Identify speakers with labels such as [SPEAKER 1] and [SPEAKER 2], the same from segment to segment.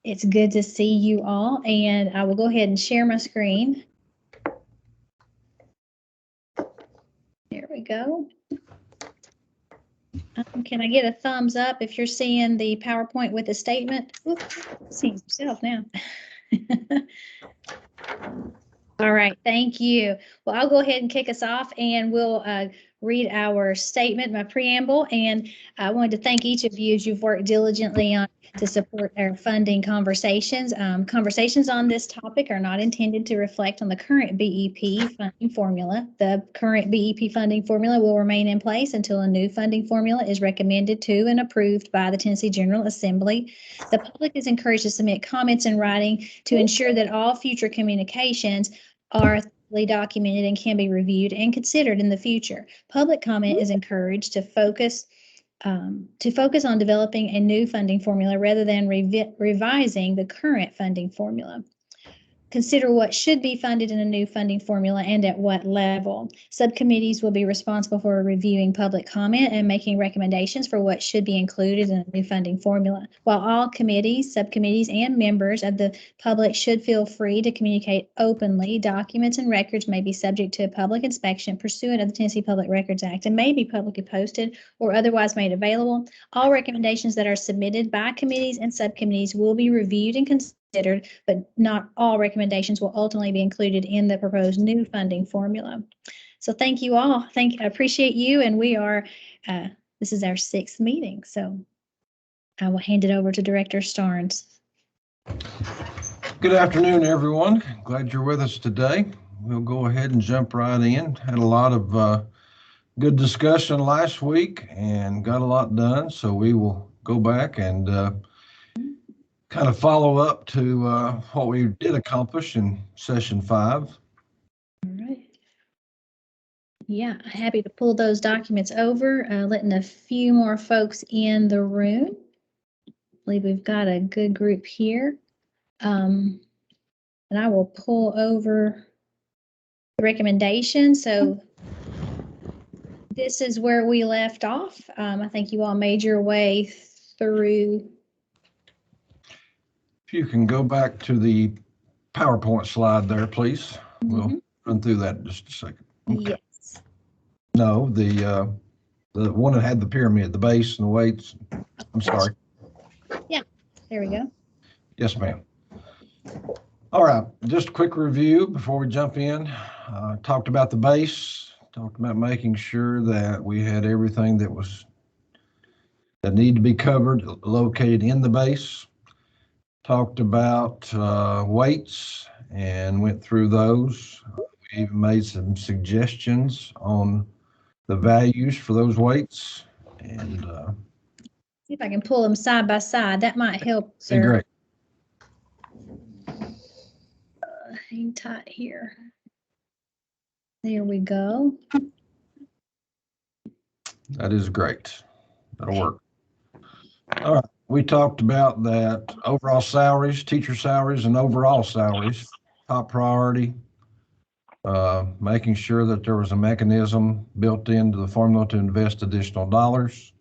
[SPEAKER 1] It's good to see you all, and I will go ahead and share my screen. There we go. Can I get a thumbs up if you're seeing the PowerPoint with the statement? Seeing yourself now. All right, thank you. Well, I'll go ahead and kick us off, and we'll read our statement, my preamble. And I wanted to thank each of you as you've worked diligently on to support our funding conversations. Conversations on this topic are not intended to reflect on the current BEP funding formula. The current BEP funding formula will remain in place until a new funding formula is recommended to and approved by the Tennessee General Assembly. The public is encouraged to submit comments in writing to ensure that all future communications are thoroughly documented and can be reviewed and considered in the future. Public comment is encouraged to focus on developing a new funding formula rather than revising the current funding formula. Consider what should be funded in a new funding formula and at what level. Subcommittees will be responsible for reviewing public comment and making recommendations for what should be included in a new funding formula. While all committees, subcommittees, and members of the public should feel free to communicate openly, documents and records may be subject to public inspection pursuant of the Tennessee Public Records Act and may be publicly posted or otherwise made available. All recommendations that are submitted by committees and subcommittees will be reviewed and considered, but not all recommendations will ultimately be included in the proposed new funding formula. So thank you all. I appreciate you. And we are, this is our 6th meeting. So I will hand it over to Director Starnes.
[SPEAKER 2] Good afternoon, everyone. Glad you're with us today. We'll go ahead and jump right in. Had a lot of good discussion last week and got a lot done. So we will go back and kind of follow up to what we did accomplish in session 5.
[SPEAKER 1] All right. Yeah, happy to pull those documents over, letting a few more folks in the room. I believe we've got a good group here. And I will pull over the recommendation. So this is where we left off. I think you all made your way through.
[SPEAKER 2] If you can go back to the PowerPoint slide there, please. We'll run through that in just a second.
[SPEAKER 1] Okay. Yes.
[SPEAKER 2] No, the one that had the pyramid, the base and the weights. I'm sorry.
[SPEAKER 1] Yeah, there we go.
[SPEAKER 2] Yes, ma'am. All right, just a quick review before we jump in. Talked about the base, talked about making sure that we had everything that needed to be covered located in the base. Talked about weights and went through those. We even made some suggestions on the values for those weights. And
[SPEAKER 1] see if I can pull them side by side. That might help, sir.
[SPEAKER 2] Great.
[SPEAKER 1] Hang tight here. There we go.
[SPEAKER 2] That is great. That'll work. All right. We talked about that overall salaries, teacher salaries, and overall salaries, top priority, making sure that there was a mechanism built into the formula to invest additional dollars,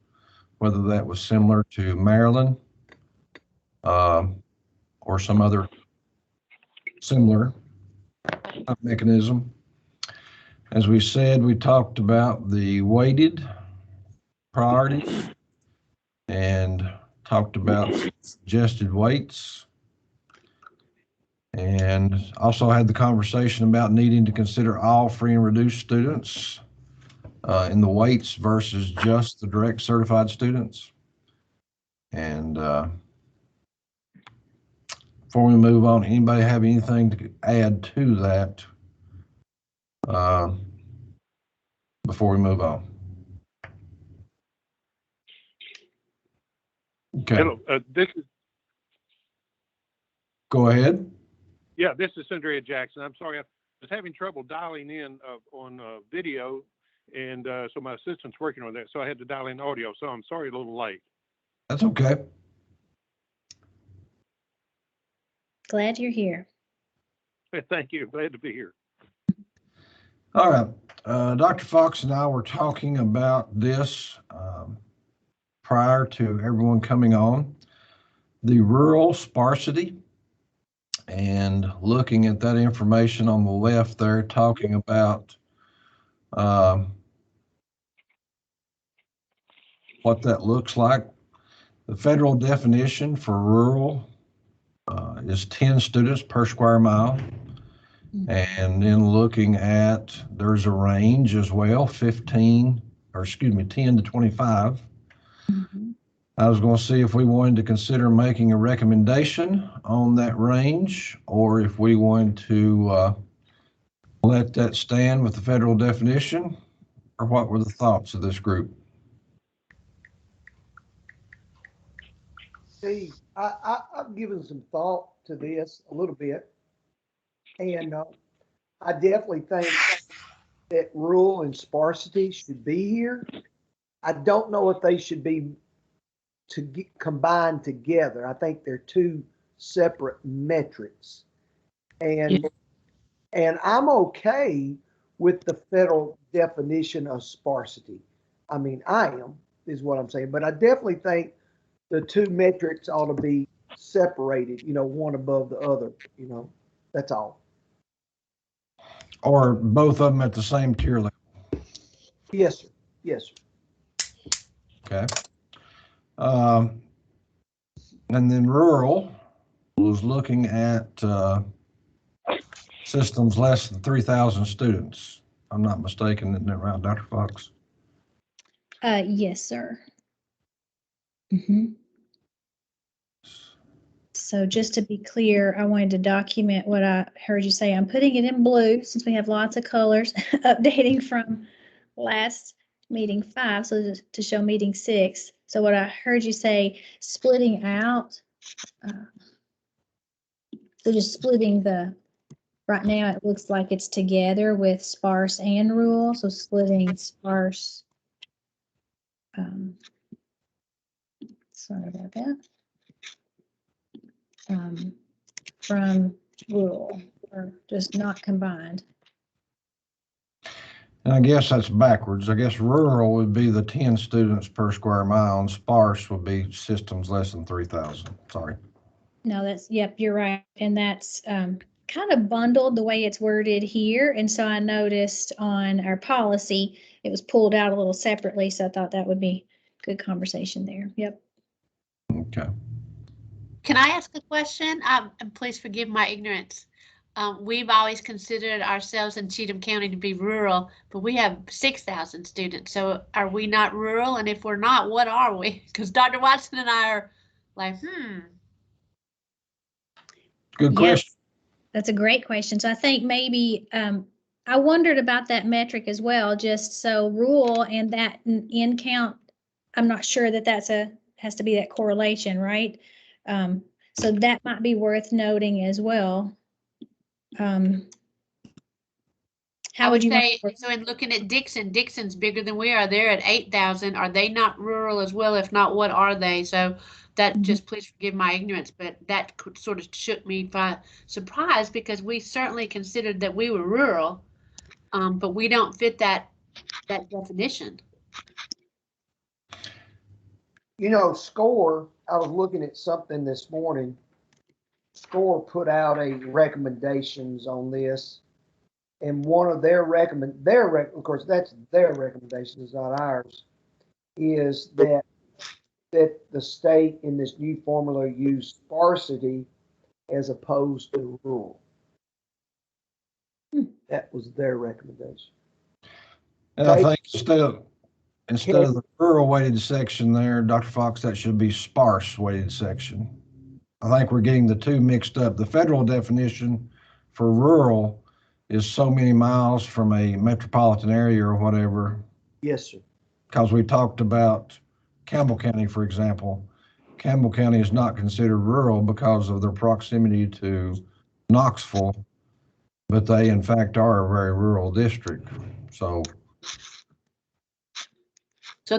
[SPEAKER 2] whether that was similar to Maryland or some other similar mechanism. As we said, we talked about the weighted priorities and talked about suggested weights, and also had the conversation about needing to consider all free and reduced students in the weights versus just the direct certified students. And before we move on, anybody have anything to add to that before we move on? Okay.
[SPEAKER 3] Hello, this is.
[SPEAKER 2] Go ahead.
[SPEAKER 3] Yeah, this is Andrea Jackson. I'm sorry, I was having trouble dialing in on video, and so my assistant's working on that, so I had to dial in audio. So I'm sorry, a little late.
[SPEAKER 2] That's okay.
[SPEAKER 1] Glad you're here.
[SPEAKER 3] Thank you. Glad to be here.
[SPEAKER 2] All right. Dr. Fox and I were talking about this prior to everyone coming on. the rural sparsity. And looking at that information on the left there, talking about what that looks like. The federal definition for rural is 10 students per square mile. And then looking at, there's a range as well, 10 to 25. I was going to see if we wanted to consider making a recommendation on that range, or if we wanted to let that stand with the federal definition, or what were the thoughts of this group?
[SPEAKER 4] See, I've given some thought to this a little bit, and I definitely think that rural and sparsity should be here. I don't know if they should be combined together. I think they're two separate metrics, and I'm okay with the federal definition of sparsity. I mean, I am, is what I'm saying, but I definitely think the two metrics ought to be separated, one above the other, that's all.
[SPEAKER 2] Or both of them at the same tier level?
[SPEAKER 4] Yes, sir. Yes, sir.
[SPEAKER 2] Okay. And then rural was looking at systems less than 3,000 students. I'm not mistaken, isn't that right, Dr. Fox?
[SPEAKER 1] Yes, sir. So just to be clear, I wanted to document what I heard you say. I'm putting it in blue since we have lots of colors, updating from last meeting 5, so to show meeting 6. So what I heard you say, splitting out, so just splitting right now it looks like it's together with sparse and rural, so splitting sparse, sorry about that, from rural, or just not combined.
[SPEAKER 2] And I guess that's backwards. I guess rural would be the 10 students per square mile, and sparse would be systems less than 3,000. Sorry.
[SPEAKER 1] No, yep, you're right. And that's kind of bundled the way it's worded here. And so I noticed on our policy, it was pulled out a little separately. So I thought that would be good conversation there. Yep.
[SPEAKER 2] Okay.
[SPEAKER 5] Can I ask a question? Please forgive my ignorance. We've always considered ourselves in Cheatham County to be rural, but we have 6,000 students. So are we not rural? And if we're not, what are we? Because Dr. Watson and I are like,
[SPEAKER 2] Good question.
[SPEAKER 1] That's a great question. So I think maybe I wondered about that metric as well, just so rural and that in count, I'm not sure that has to be that correlation, right? So that might be worth noting as well. How would you
[SPEAKER 5] say, so in looking at Dixon's bigger than we are. They're at 8,000. Are they not rural as well? If not, what are they? So that just, please forgive my ignorance, but that sort of shook me by surprise, because we certainly considered that we were rural, but we don't fit that definition.
[SPEAKER 4] SCORE, I was looking at something this morning. SCORE put out a recommendations on this, and one of of course that's their recommendations, not ours, is that the state in this new formula use sparsity as opposed to rural. That was their recommendation.
[SPEAKER 2] And I think instead of the rural weighted section there, Dr. Fox, that should be sparse weighted section. I think we're getting the two mixed up. The federal definition for rural is so many miles from a metropolitan area or whatever.
[SPEAKER 4] Yes, sir.
[SPEAKER 2] Because we talked about Campbell County, for example. Campbell County is not considered rural because of their proximity to Knoxville, but they in fact are a very rural district. So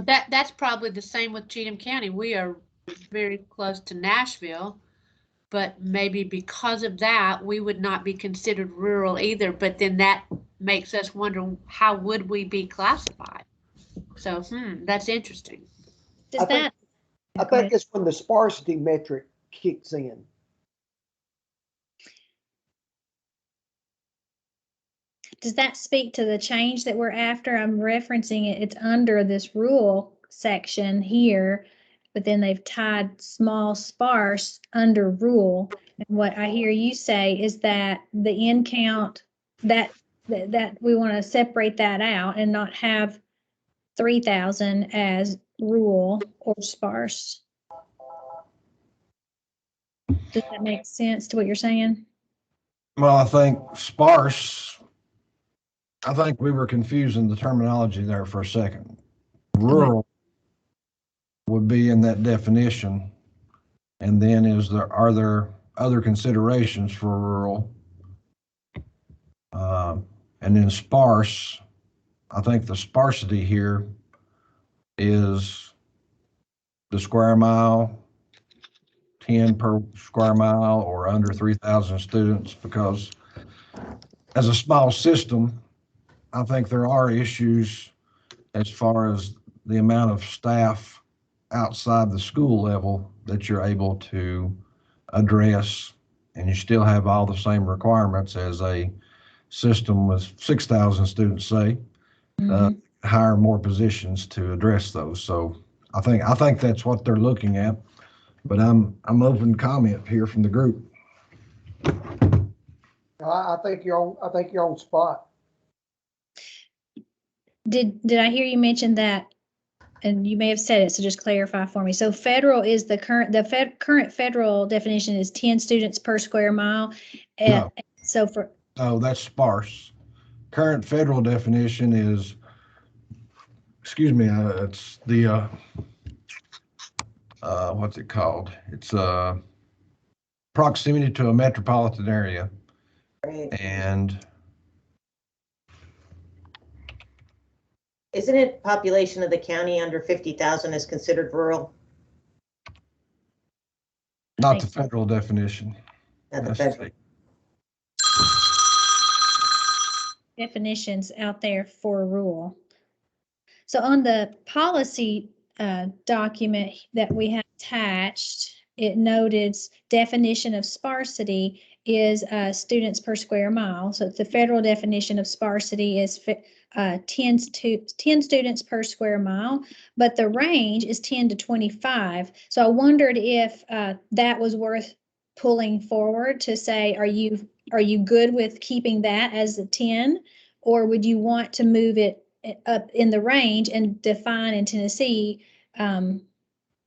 [SPEAKER 5] that's probably the same with Cheatham County. We are very close to Nashville, but maybe because of that, we would not be considered rural either. But then that makes us wonder, how would we be classified? So, that's interesting.
[SPEAKER 4] I think it's when the sparsity metric kicks in.
[SPEAKER 1] Does that speak to the change that we're after? I'm referencing it. It's under this rural section here, but then they've tied small sparse under rural. And what I hear you say is that the end count, that we want to separate that out and not have 3,000 as rural or sparse. Does that make sense to what you're saying?
[SPEAKER 2] Well, I think sparse, I think we were confusing the terminology there for a second. Rural would be in that definition. And then are there other considerations for rural? And then sparse, I think the sparsity here is the square mile, 10 per square mile or under 3,000 students, because as a small system, I think there are issues as far as the amount of staff outside the school level that you're able to address, and you still have all the same requirements as a system with 6,000 students, say, hire more positions to address those. So I think that's what they're looking at, but I'm open to comment here from the group.
[SPEAKER 4] I think you're on spot.
[SPEAKER 1] Did I hear you mention that? And you may have said it, so just clarify for me. So federal is the current federal definition is 10 students per square mile.
[SPEAKER 2] No.
[SPEAKER 1] So
[SPEAKER 2] that's sparse. Current federal definition is, excuse me, it's the what's it called? It's proximity to a metropolitan area. And
[SPEAKER 6] isn't it population of the county under 50,000 is considered rural?
[SPEAKER 2] Not the federal definition.
[SPEAKER 6] Not the federal.
[SPEAKER 1] Definitions out there for rural. So on the policy document that we have attached, it noted definition of sparsity is students per square mile. So the federal definition of sparsity is 10 students per square mile, but the range is 10 to 25. So I wondered if that was worth pulling forward to say, are you good with keeping that as a 10, or would you want to move it up in the range and define in Tennessee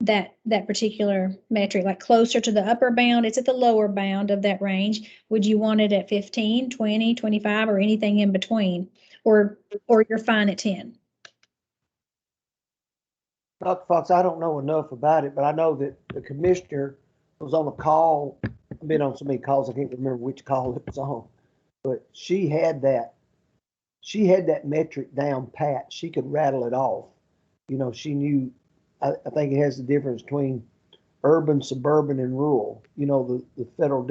[SPEAKER 1] that particular metric, like closer to the upper bound? It's at the lower bound of that range. Would you want it at 15, 20, 25, or anything in between, or you're fine at 10?
[SPEAKER 4] Dr. Fox, I don't know enough about it, but I know that the commissioner was on a call. I've been on so many calls, I can't remember which call it was on, but she had that metric down pat. She could rattle it off. You know, she knew, I think it has the difference between urban, suburban, and rural, you know, the federal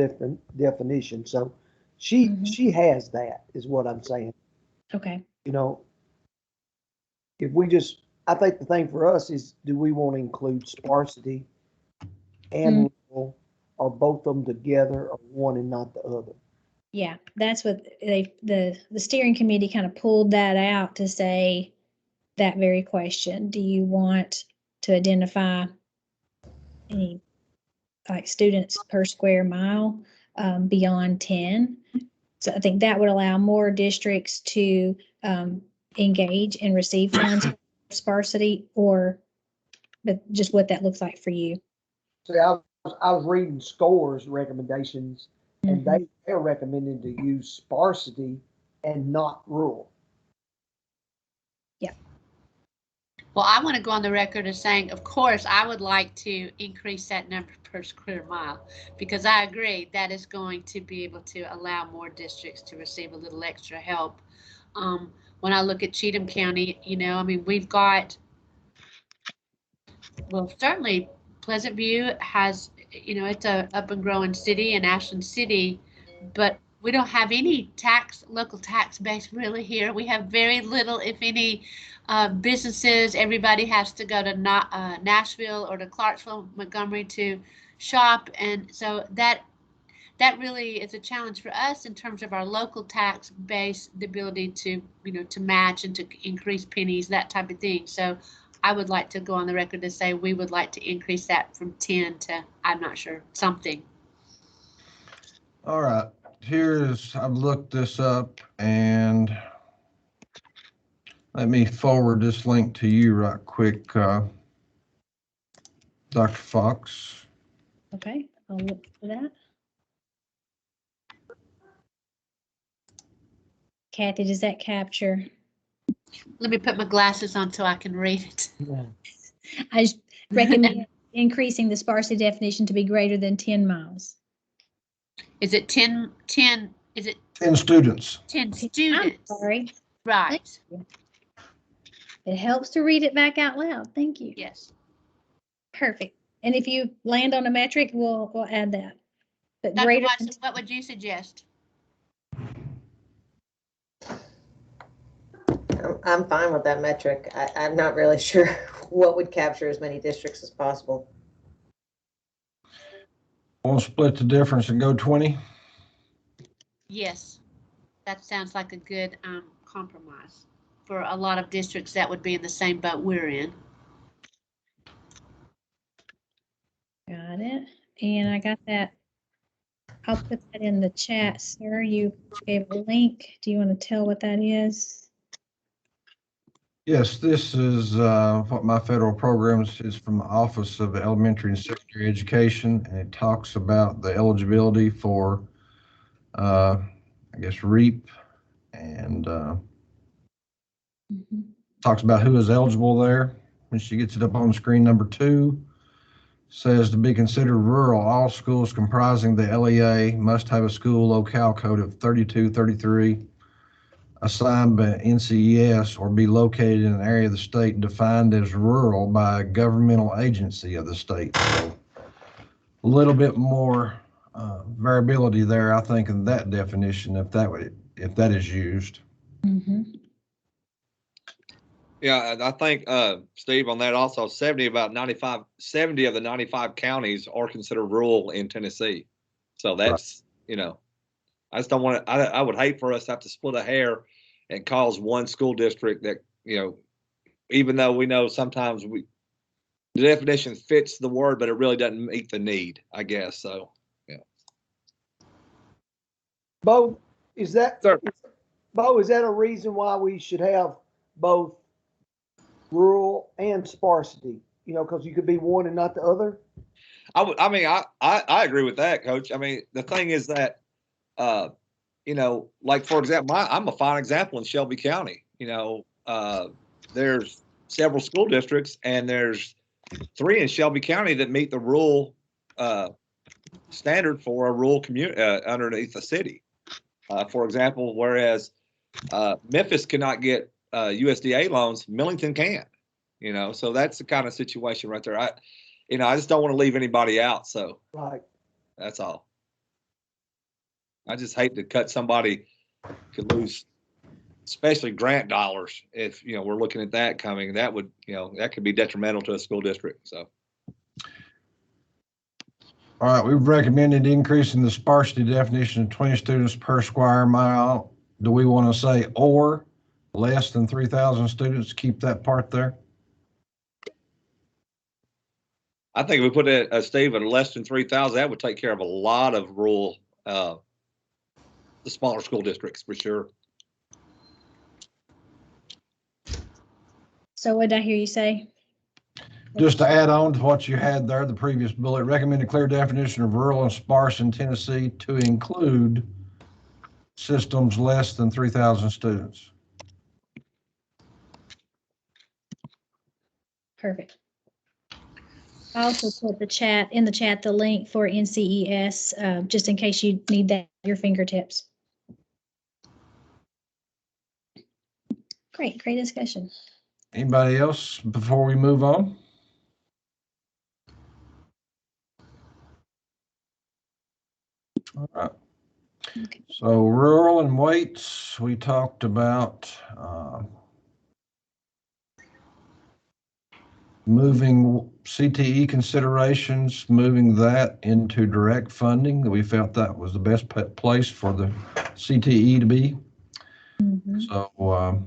[SPEAKER 4] definition. So she has that, is what I'm saying.
[SPEAKER 1] Okay.
[SPEAKER 4] You know, if we just, I think the thing for us is, do we want to include sparsity and rural, or both of them together, or one and not the other?
[SPEAKER 1] Yeah, that's what the steering committee kind of pulled that out to say that very question. Do you want to identify any like students per square mile beyond 10? So I think that would allow more districts to engage and receive funds for sparsity, but just what that looks like for you.
[SPEAKER 4] So I was reading SCORE's recommendations, and they're recommending to use sparsity and not rural.
[SPEAKER 1] Yeah.
[SPEAKER 5] Well, I want to go on the record as saying, of course, I would like to increase that number per square mile, because I agree that is going to be able to allow more districts to receive a little extra help. When I look at Cheatham County, you know, I mean, we've got, well, certainly Pleasant View has, you know, it's a up and growing city, and Ashland City, but we don't have any local tax base really here. We have very little, if any, businesses. Everybody has to go to Nashville or to Clarksville, Montgomery to shop. And so that really is a challenge for us in terms of our local tax base, the ability to, to match and to increase pennies, that type of thing. So I would like to go on the record to say we would like to increase that from 10 to, I'm not sure, something.
[SPEAKER 2] All right, I've looked this up, and let me forward this link to you right quick, Dr. Fox.
[SPEAKER 1] Okay, I'll look for that. Kathy, does that capture?
[SPEAKER 5] Let me put my glasses on so I can read it.
[SPEAKER 1] I just recommend increasing the sparsity definition to be greater than 10 miles.
[SPEAKER 5] Is it 10, is it
[SPEAKER 2] 10 students.
[SPEAKER 5] 10
[SPEAKER 1] I'm
[SPEAKER 5] students?
[SPEAKER 1] sorry.
[SPEAKER 5] Right.
[SPEAKER 1] It helps to read it back out loud. Thank you.
[SPEAKER 5] Yes.
[SPEAKER 1] Perfect. And if you land on a metric, we'll add that. But
[SPEAKER 5] Dr.
[SPEAKER 1] greater
[SPEAKER 5] Watson,
[SPEAKER 1] than
[SPEAKER 5] what would you suggest?
[SPEAKER 6] I'm fine with that metric. I'm not really sure what would capture as many districts as possible.
[SPEAKER 2] We'll split the difference and go 20.
[SPEAKER 5] Yes, that sounds like a good compromise. For a lot of districts, that would be in the same boat we're in.
[SPEAKER 1] Got it. And I got that. I'll put that in the chat, sir. You gave a link. Do you want to tell what that is?
[SPEAKER 2] Yes, this is what my federal programs is from the Office of Elementary and Secondary Education, and it talks about the eligibility for, I guess, REAP, and talks about who is eligible there. When she gets it up on screen, number 2 says to be considered rural, all schools comprising the LEA must have a school locale code of 3233 assigned by NCES or be located in an area of the state defined as rural by a governmental agency of the state. So a little bit more variability there, I think, in that definition, if that is used.
[SPEAKER 1] Mm-hmm.
[SPEAKER 7] Yeah, and I think, Steve, on that also, 70 of the 95 counties are considered rural in Tennessee. So that's, I just don't want to, I would hate for us to have to split a hair and cause one school district that, even though we know sometimes the definition fits the word, but it really doesn't meet the need, I guess. So, yeah.
[SPEAKER 4] Bo, is that
[SPEAKER 7] Sir.
[SPEAKER 4] a reason why we should have both rural and sparsity? Because you could be one and not the other.
[SPEAKER 7] I agree with that, Coach. I mean, the thing is that, like, for example, I'm a fine example in Shelby County. There's several school districts, and there's 3 in Shelby County that meet the rural standard for a rural community underneath the city. For example, whereas Memphis cannot get USDA loans, Millington can. So that's the kind of situation right there. I just don't want to leave anybody out. So
[SPEAKER 4] Right.
[SPEAKER 7] That's all. I just hate to cut somebody could lose, especially grant dollars. If we're looking at that coming, that would that could be detrimental to a school district. So.
[SPEAKER 2] All right, we've recommended increasing the sparsity definition to 20 students per square mile. Do we want to say or less than 3,000 students? Keep that part there.
[SPEAKER 7] I think if we put it, Steve, at less than 3,000, that would take care of a lot of rural, the smaller school districts for sure.
[SPEAKER 1] So what did I hear you say?
[SPEAKER 2] Just to add on to what you had there, the previous bullet, recommend a clear definition of rural and sparse in Tennessee to include systems less than 3,000 students.
[SPEAKER 1] Perfect. I also put in the chat the link for NCES, just in case you need that at your fingertips. Great discussion.
[SPEAKER 2] Anybody else before we move on? All right.
[SPEAKER 1] Okay.
[SPEAKER 2] So rural and weights, we talked about moving CTE considerations, moving that into direct funding. We felt that was the best place for the CTE to be.
[SPEAKER 1] Mhm.
[SPEAKER 2] So,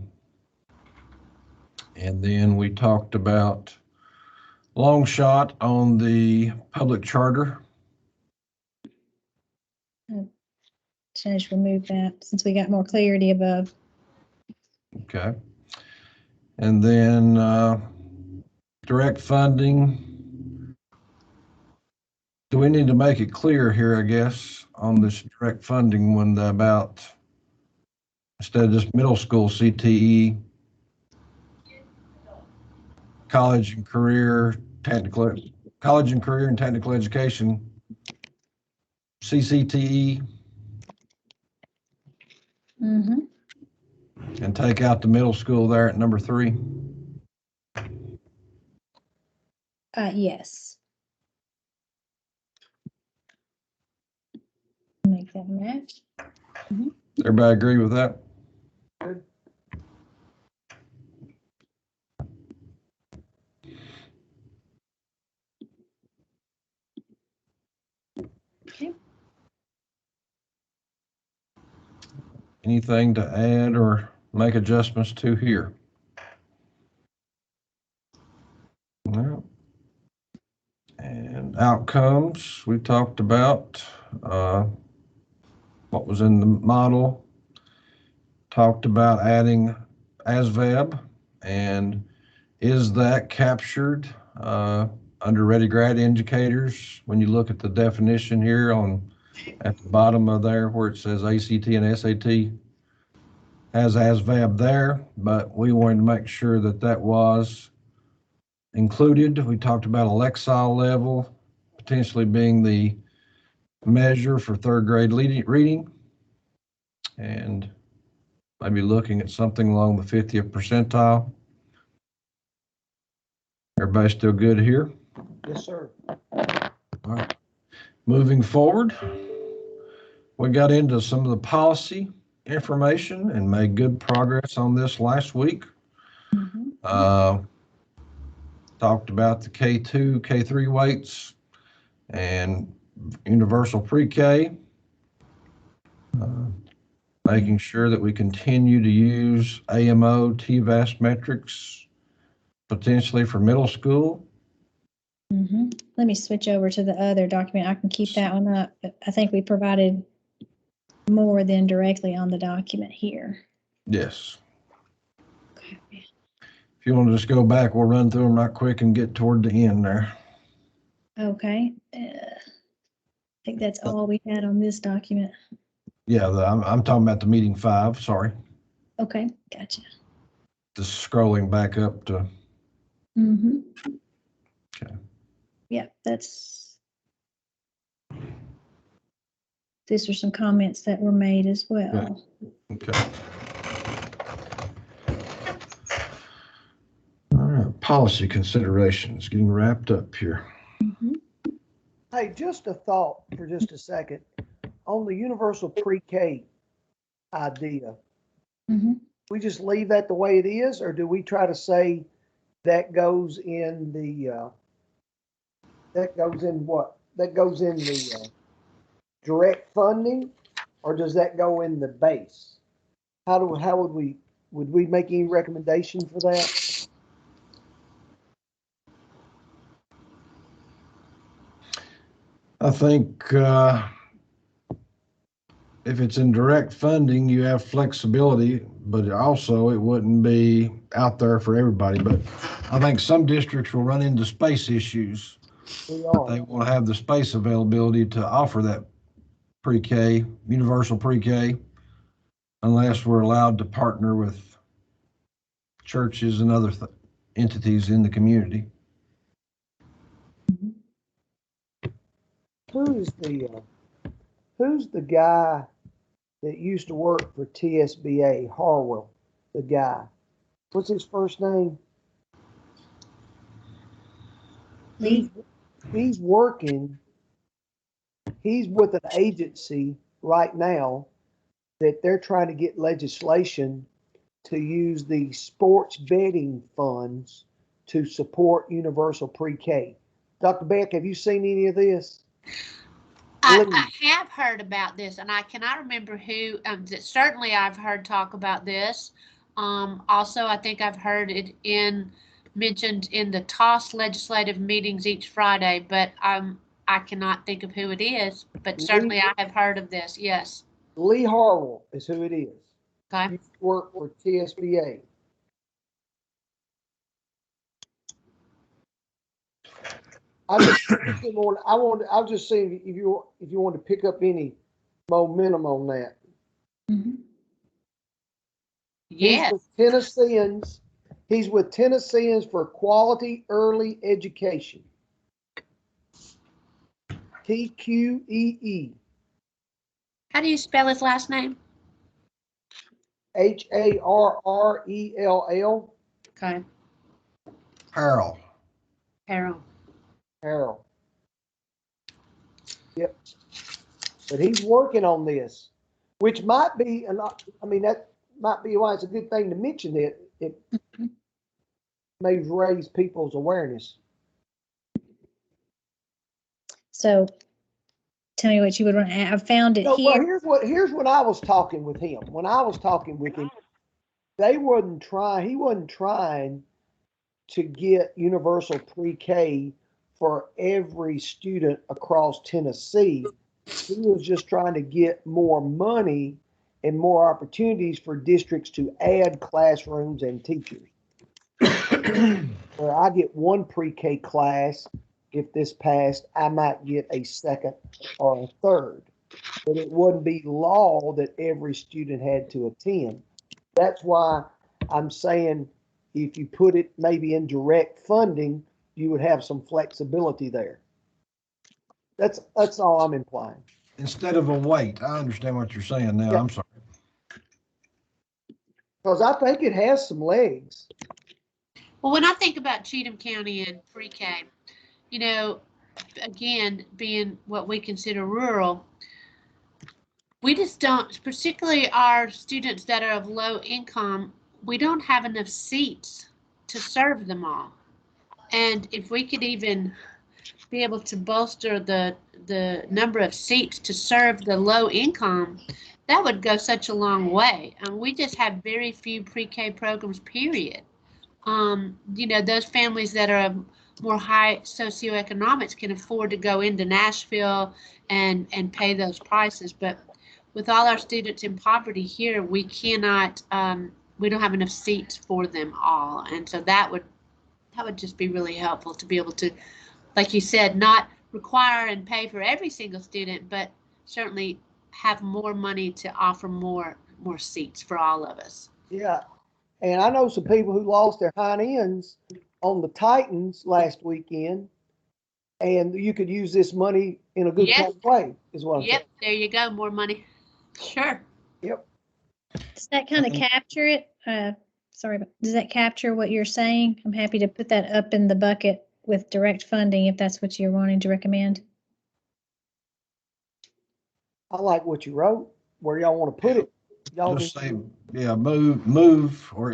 [SPEAKER 2] and then we talked about long shot on the public charter.
[SPEAKER 1] So I just remove that since we got more clarity above.
[SPEAKER 2] Okay. And then direct funding. Do we need to make it clear here, I guess, on this direct funding one about instead of just middle school CTE, college and career and technical education, CCTE,
[SPEAKER 1] Mm-hmm.
[SPEAKER 2] and take out the middle school there at number 3?
[SPEAKER 1] Yes. Make that match.
[SPEAKER 2] Everybody agree with that?
[SPEAKER 4] Good.
[SPEAKER 1] Okay.
[SPEAKER 2] Anything to add or make adjustments to here? No. And outcomes, we talked about what was in the model, talked about adding ASVAB, and is that captured under Ready Grad indicators? When you look at the definition here at the bottom of there where it says ACT and SAT, has ASVAB there, but we wanted to make sure that that was included. We talked about a Lexile level potentially being the measure for third grade reading, and maybe looking at something along the 50th percentile. Everybody still good here?
[SPEAKER 4] Yes, sir.
[SPEAKER 2] All right. Moving forward, we got into some of the policy information and made good progress on this last week.
[SPEAKER 1] Mm-hmm.
[SPEAKER 2] Talked about the K2, K3 weights and universal pre-K. Making sure that we continue to use AMO, TVAS metrics, potentially for middle school.
[SPEAKER 1] Mm-hmm. Let me switch over to the other document. I can keep that one up, but I think we provided more than directly on the document here.
[SPEAKER 2] Yes.
[SPEAKER 1] Okay.
[SPEAKER 2] If you want to just go back, we'll run through them right quick and get toward the end there.
[SPEAKER 1] Okay. I think that's all we had on this document.
[SPEAKER 2] Yeah, I'm talking about the meeting 5, sorry.
[SPEAKER 1] Okay, gotcha.
[SPEAKER 2] Just scrolling back up to.
[SPEAKER 1] Mm-hmm.
[SPEAKER 2] Okay.
[SPEAKER 1] Yeah, these are some comments that were made as well.
[SPEAKER 2] Okay. All right, policy considerations, getting wrapped up here.
[SPEAKER 1] Mm-hmm.
[SPEAKER 4] Hey, just a thought for just a second. On the universal pre-K idea,
[SPEAKER 1] Mm-hmm.
[SPEAKER 4] we just leave that the way it is, or do we try to say that goes in the, that goes in what? That goes in the direct funding, or does that go in the base? How would we make any recommendation for that?
[SPEAKER 2] I think if it's in direct funding, you have flexibility, but also it wouldn't be out there for everybody. But I think some districts will run into space issues.
[SPEAKER 4] We are.
[SPEAKER 2] They will have the space availability to offer that pre-K, universal pre-K, unless we're allowed to partner with churches and other entities in the community.
[SPEAKER 4] Who's the guy that used to work for TSBA, Harwell, the guy? What's his first name?
[SPEAKER 1] Lee?
[SPEAKER 4] He's working, he's with an agency right now that they're trying to get legislation to use the sports betting funds to support universal pre-K. Dr. Beck, have you seen any of this?
[SPEAKER 5] I have heard about this, and I cannot remember who. Certainly, I've heard talk about this. Also, I think I've heard it mentioned in the TOS legislative meetings each Friday, but I cannot think of who it is. But certainly, I have heard of this. Yes.
[SPEAKER 4] Lee Harwell is who it is.
[SPEAKER 5] Okay.
[SPEAKER 4] He worked for TSBA. I was just saying if you want to pick up any momentum on that.
[SPEAKER 1] Mhm.
[SPEAKER 5] Yes.
[SPEAKER 4] He's with Tennesseans. He's with Tennesseans for Quality Early Education. TQEE.
[SPEAKER 5] How do you spell his last name?
[SPEAKER 4] HARRELL.
[SPEAKER 5] Okay.
[SPEAKER 2] Harold.
[SPEAKER 5] Harold.
[SPEAKER 4] Harold. Yep. But he's working on this, which might be that might be why it's a good thing to mention it. It may raise people's awareness.
[SPEAKER 1] So tell me what you would want to add. I found it
[SPEAKER 4] Well,
[SPEAKER 1] here.
[SPEAKER 4] here's when I was talking with him. When I was talking with him, he wasn't trying to get universal pre-K for every student across Tennessee. He was just trying to get more money and more opportunities for districts to add classrooms and teachers. Where I get one pre-K class, if this passed, I might get a second or a third. But it wouldn't be law that every student had to attend. That's why I'm saying if you put it maybe in direct funding, you would have some flexibility there. That's all I'm implying.
[SPEAKER 2] Instead of a weight, I understand what you're saying now.
[SPEAKER 4] Yeah.
[SPEAKER 2] I'm sorry.
[SPEAKER 4] Because I think it has some legs.
[SPEAKER 5] Well, when I think about Cheatham County and pre-K, again, being what we consider rural, we just don't, particularly our students that are of low income, we don't have enough seats to serve them all. And if we could even be able to bolster the number of seats to serve the low income, that would go such a long way. And we just have very few pre-K programs, period. Those families that are of more high socioeconomics can afford to go into Nashville and pay those prices. But with all our students in poverty here, we cannot, we don't have enough seats for them all. And so that would just be really helpful to be able to, like you said, not require and pay for every single student, but certainly have more money to offer more seats for all of us.
[SPEAKER 4] Yeah. And I know some people who lost their hind ends on the Titans last weekend, and you could use this money in a good kind of way, is what I'm saying.
[SPEAKER 5] Yep, there you go, more money. Sure.
[SPEAKER 4] Yep.
[SPEAKER 1] Does that kind of capture it? Sorry, but does that capture what you're saying? I'm happy to put that up in the bucket with direct funding if that's what you're wanting to recommend.
[SPEAKER 4] I like what you wrote. Where y'all want to put it? Y'all
[SPEAKER 2] Just say, yeah, move, or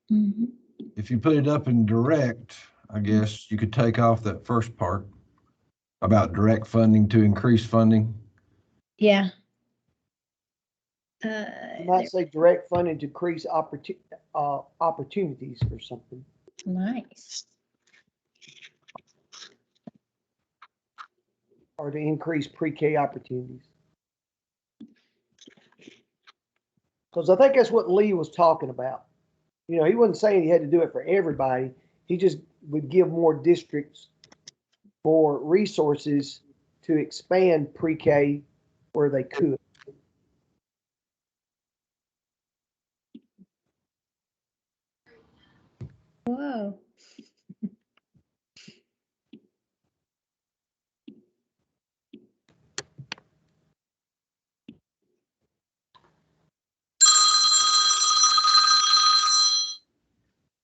[SPEAKER 1] Mhm.
[SPEAKER 2] if you put it up in direct, I guess you could take off that first part about direct funding to increase funding.
[SPEAKER 1] Yeah.
[SPEAKER 4] you might say direct funding to increase opportunities or something.
[SPEAKER 1] Nice.
[SPEAKER 4] Or to increase pre-K opportunities. Because I think that's what Lee was talking about. He wasn't saying he had to do it for everybody. He just would give more districts more resources to expand pre-K where they could.
[SPEAKER 1] Whoa.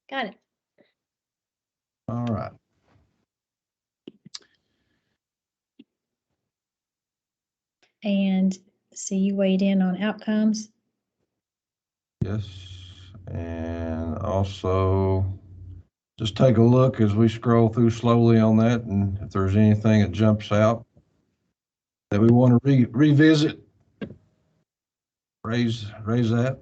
[SPEAKER 1] Got it.
[SPEAKER 2] All right.
[SPEAKER 1] And see, you weighed in on outcomes.
[SPEAKER 2] Yes, and also just take a look as we scroll through slowly on that, and if there's anything that jumps out that we want to revisit, raise that.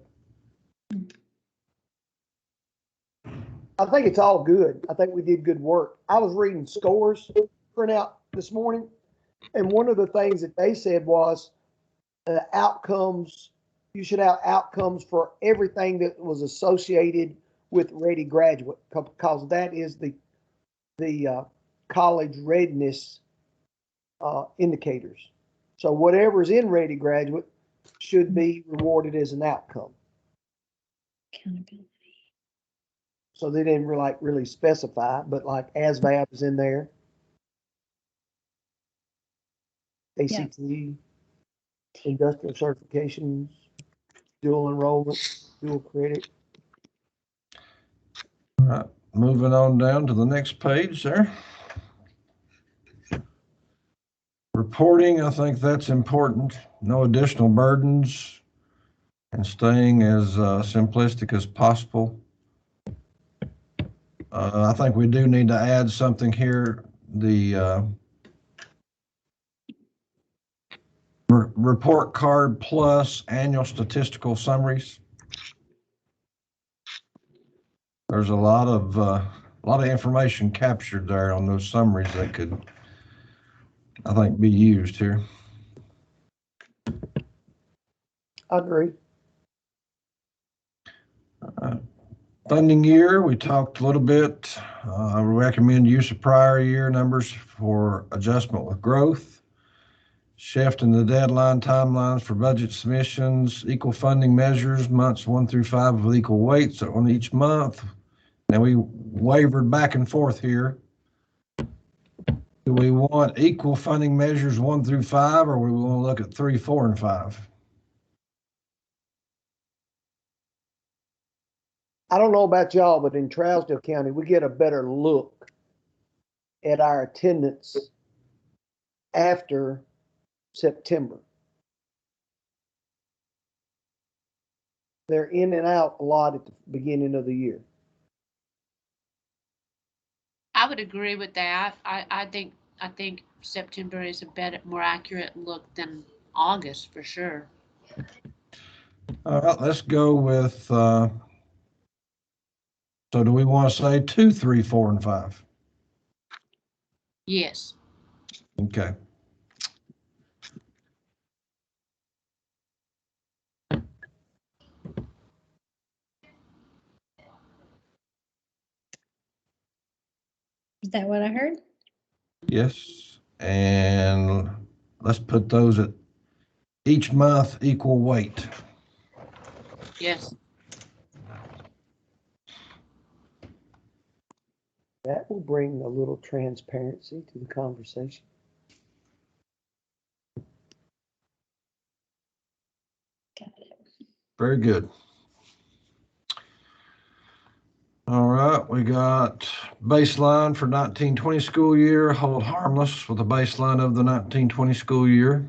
[SPEAKER 4] I think it's all good. I think we did good work. I was reading scores printout this morning, and one of the things that they said was outcomes, you should have outcomes for everything that was associated with ready graduate, because that is the college readiness indicators. So whatever's in ready graduate should be rewarded as an outcome.
[SPEAKER 1] Accountability.
[SPEAKER 4] So they didn't really specify, but like ASVAB is in there. ACT, industrial certifications, dual enrollment, dual credit.
[SPEAKER 2] All right, moving on down to the next page there. Reporting, I think that's important. No additional burdens and staying as simplistic as possible. I think we do need to add something here. The report card plus annual statistical summaries. There's a lot of information captured there on those summaries that could, I think, be used here.
[SPEAKER 4] I agree.
[SPEAKER 2] Funding year, we talked a little bit. I recommend use of prior year numbers for adjustment with growth. Shift in the deadline timelines for budget submissions, equal funding measures, months 1 through 5 with equal weights on each month. Now we wavered back and forth here. Do we want equal funding measures 1 through 5, or we want to look at 3, 4, and 5?
[SPEAKER 4] I don't know about y'all, but in Trousdale County, we get a better look at our attendance after September. They're in and out a lot at the beginning of the year.
[SPEAKER 5] I would agree with that. I think September is a better, more accurate look than August for sure.
[SPEAKER 2] All right, let's go with, so do we want to say 2, 3, 4, and 5?
[SPEAKER 5] Yes.
[SPEAKER 2] Okay.
[SPEAKER 1] Is that what I heard?
[SPEAKER 2] Yes, and let's put those at each month equal weight.
[SPEAKER 5] Yes.
[SPEAKER 4] That will bring a little transparency to the conversation.
[SPEAKER 1] Got it.
[SPEAKER 2] Very good. All right, we got baseline for 1920 school year, hold harmless with the baseline of the 1920 school year.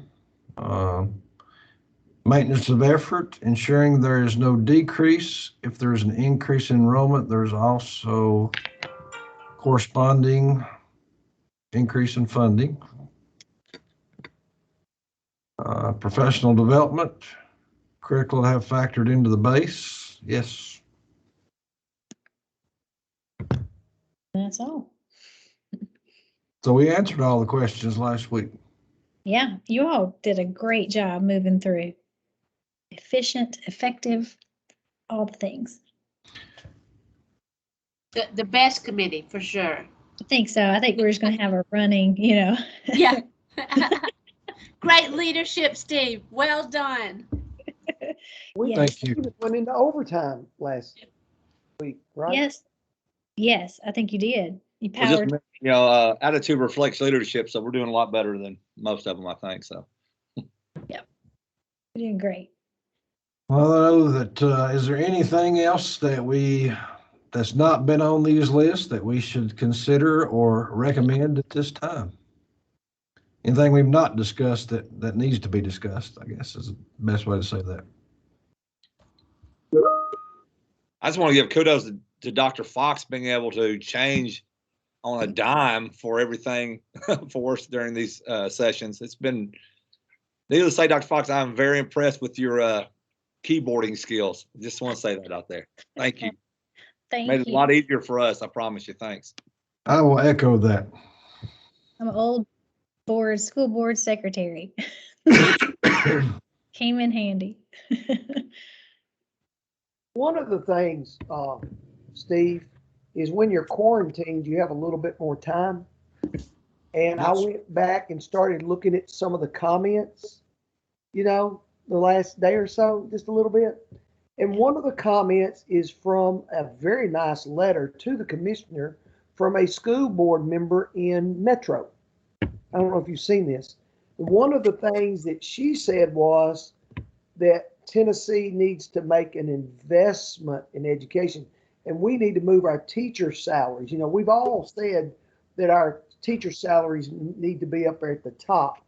[SPEAKER 2] Maintenance of effort, ensuring there is no decrease. If there's an increase in enrollment, there's also corresponding increase in funding. Professional development, critical to have factored into the base. Yes.
[SPEAKER 1] That's all.
[SPEAKER 2] So we answered all the questions last week.
[SPEAKER 1] Yeah, you all did a great job moving through. Efficient, effective, all the things.
[SPEAKER 5] The best committee for sure.
[SPEAKER 1] I think so. I think we're just going to have a running,
[SPEAKER 5] Yeah. Great leadership, Steve. Well done.
[SPEAKER 4] We
[SPEAKER 2] Thank you.
[SPEAKER 4] went into overtime last week, right?
[SPEAKER 1] Yes. Yes, I think you did. You
[SPEAKER 7] Well, just,
[SPEAKER 1] powered.
[SPEAKER 7] attitude reflects leadership, so we're doing a lot better than most of them, I think, so.
[SPEAKER 1] You're doing great.
[SPEAKER 2] Well, I know that, is there anything else that's not been on these lists that we should consider or recommend at this time? anything we've not discussed that needs to be discussed, I guess is the best way to say that.
[SPEAKER 7] I just want to give kudos to Dr. Fox being able to change on a dime for everything for us during these sessions. It's been, needless to say, Dr. Fox, I'm very impressed with your keyboarding skills. Just want to say that out there. Thank you.
[SPEAKER 1] Thank
[SPEAKER 7] Made it a
[SPEAKER 1] you.
[SPEAKER 7] lot easier for us. I promise you. Thanks.
[SPEAKER 2] I will echo that.
[SPEAKER 1] I'm an old school board secretary. Came in handy.
[SPEAKER 4] One of the things, Steve, is when you're quarantined, you have a little bit more time. And I went back and started looking at some of the comments, you know, the last day or so, just a little bit. And one of the comments is from a very nice letter to the commissioner from a school board member in Metro. I don't know if you've seen this. One of the things that she said was that Tennessee needs to make an investment in education, and we need to move our teacher salaries. You know, we've all said that our teacher salaries need to be up there at the top.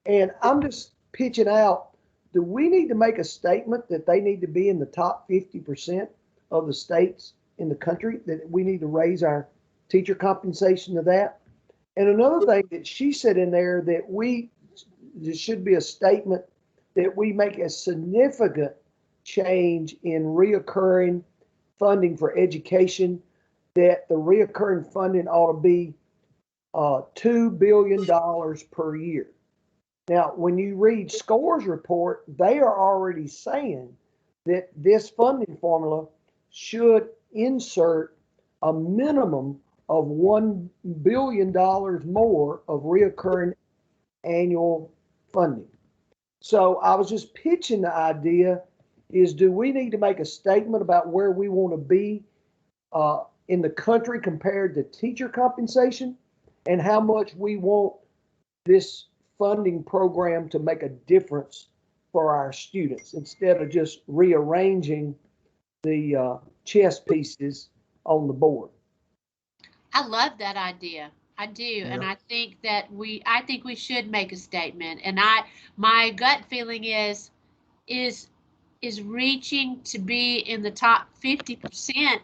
[SPEAKER 4] And I'm just pitching out, do we need to make a statement that they need to be in the top 50% of the states in the country, that we need to raise our teacher compensation to that? And another thing that she said in there, that there should be a statement that we make a significant change in reoccurring funding for education, that the reoccurring funding ought to be $2 billion per year. Now, when you read SCORE's report, they are already saying that this funding formula should insert a minimum of $1 billion more of reoccurring annual funding. So I was just pitching the idea is, do we need to make a statement about where we want to be in the country compared to teacher compensation, and how much we want this funding program to make a difference for our students, instead of just rearranging the chess pieces on the board?
[SPEAKER 5] I love that idea. I do. And I think that we should make a statement. And my gut feeling is reaching to be in the top 50%.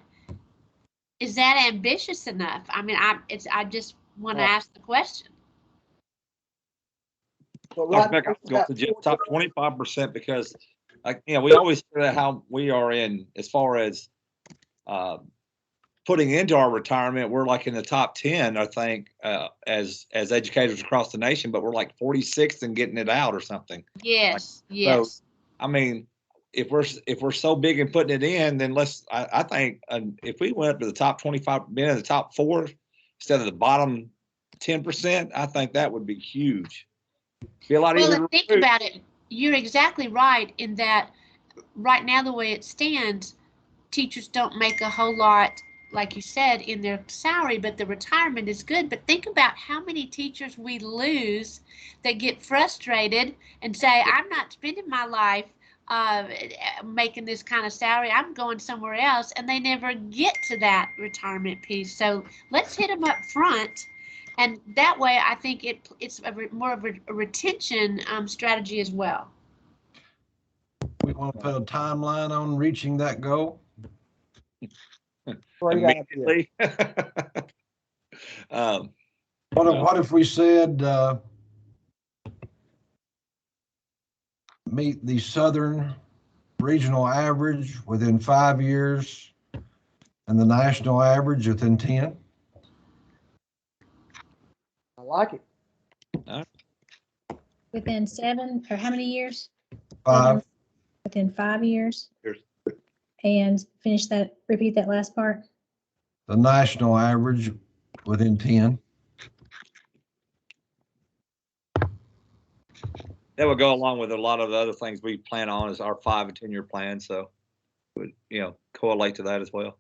[SPEAKER 5] Is that ambitious enough? I mean, I just want to ask the question.
[SPEAKER 4] But
[SPEAKER 7] Dr. Beck, I was going to suggest top 25% because, we always hear how we are in as far as putting into our retirement. We're like in the top 10, I think, as educators across the nation, but we're like 46th and getting it out or something.
[SPEAKER 5] Yes, yes.
[SPEAKER 7] So, I mean, if we're so big in putting it in, then I think if we went up to the top 25, being in the top 4 instead of the bottom 10%, I think that would be huge. Be a lot easier.
[SPEAKER 5] Well, think about it. You're exactly right in that right now, the way it stands, teachers don't make a whole lot, like you said, in their salary, but the retirement is good. But think about how many teachers we lose that get frustrated and say, I'm not spending my life making this kind of salary. I'm going somewhere else, and they never get to that retirement piece. So let's hit them up front. And that way, I think it's more of a retention strategy as well.
[SPEAKER 2] We want to put a timeline on reaching that goal.
[SPEAKER 7] Immediately.
[SPEAKER 2] What if we said meet the Southern regional average within 5 years and the national average within 10?
[SPEAKER 4] I like it.
[SPEAKER 1] Within 7 or how many years?
[SPEAKER 2] 5.
[SPEAKER 1] Within 5 years.
[SPEAKER 7] Years.
[SPEAKER 1] And repeat that last part.
[SPEAKER 2] The national average within 10.
[SPEAKER 7] That would go along with a lot of the other things we plan on as our 5 and 10 year plan. So, would correlate to that as well.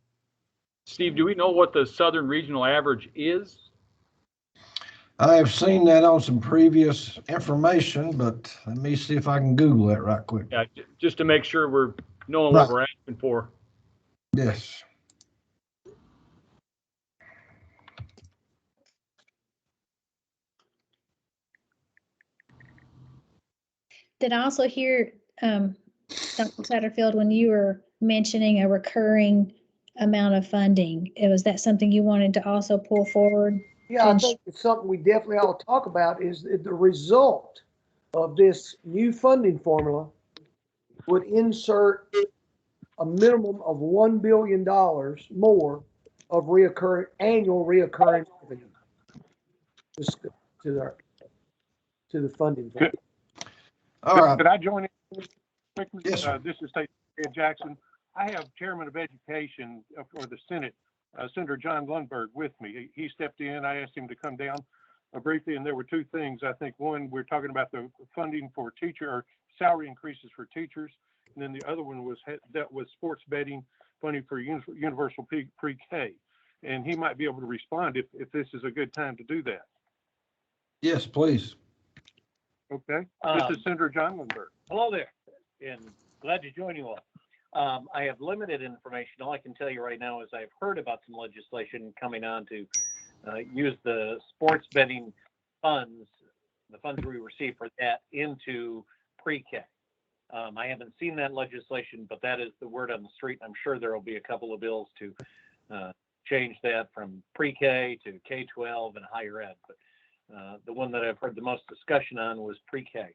[SPEAKER 8] Steve, do we know what the Southern regional average is?
[SPEAKER 2] I have seen that on some previous information, but let me see if I can Google that right quick.
[SPEAKER 8] Yeah, just to make sure we're knowing what we're asking for.
[SPEAKER 2] Yes.
[SPEAKER 1] did I also hear, Dr. Satterfield, when you were mentioning a recurring amount of funding, was that something you wanted to also pull forward?
[SPEAKER 4] Yeah, I think it's something we definitely ought to talk about is the result of this new funding formula would insert a minimum of $1 billion more of annual reoccurring revenue to the funding formula.
[SPEAKER 2] All right.
[SPEAKER 3] Could I join in quickly?
[SPEAKER 2] Yes, sir.
[SPEAKER 3] This is State Jackson. I have Chairman of Education for the Senate, Senator John Lundberg, with me. He stepped in. I asked him to come down briefly, and there were two things. I think one, we're talking about the funding for teacher or salary increases for teachers, and then the other one was dealt with sports betting funding for universal pre-K. And he might be able to respond if this is a good time to do that.
[SPEAKER 2] Yes, please.
[SPEAKER 3] Okay. This is Senator John Lundberg.
[SPEAKER 9] Hello there, and glad to join you all. I have limited information. All I can tell you right now is I've heard about some legislation coming on to use the sports betting funds, the funds we receive for that, into pre-K. I haven't seen that legislation, but that is the word on the street. I'm sure there will be a couple of bills to change that from pre-K to K-12 and higher ed. But the one that I've heard the most discussion on was pre-K.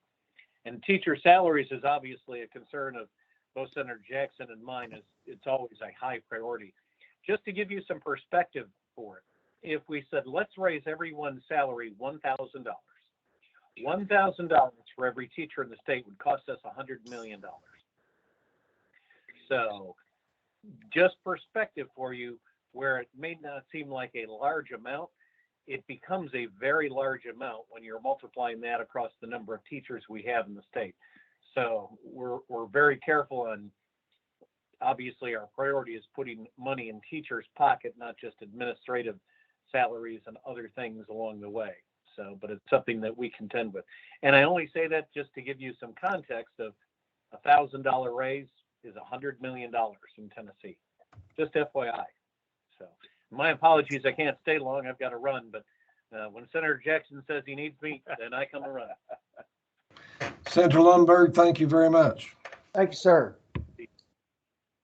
[SPEAKER 9] And teacher salaries is obviously a concern of both Senator Jackson and mine. It's always a high priority. Just to give you some perspective for it, if we said, let's raise everyone's salary $1,000, $1,000 for every teacher in the state would cost us $100 million. So just perspective for you, where it may not seem like a large amount, it becomes a very large amount when you're multiplying that across the number of teachers we have in the state. So we're very careful on, obviously our priority is putting money in teachers' pocket, not just administrative salaries and other things along the way. So, but it's something that we contend with. And I only say that just to give you some context of $1,000 raise is $100 million in Tennessee, just FYI. So my apologies, I can't stay long. I've got to run, but when Senator Jackson says he needs me, then I come and run.
[SPEAKER 2] Senator Lundberg, thank you very much.
[SPEAKER 4] Thank you, sir.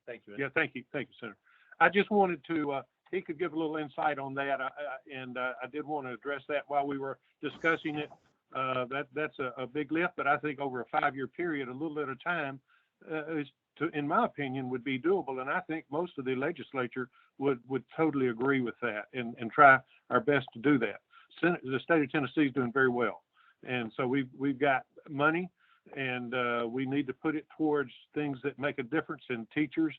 [SPEAKER 9] Thank you.
[SPEAKER 3] Yeah, thank you, Senator. I just wanted to, he could give a little insight on that, and I did want to address that while we were discussing it. That's a big lift, but I think over a 5-year period, a little at a time, in my opinion, would be doable. And I think most of the legislature would totally agree with that and try our best to do that. The state of Tennessee is doing very well. And so we've got money, and we need to put it towards things that make a difference. In teachers,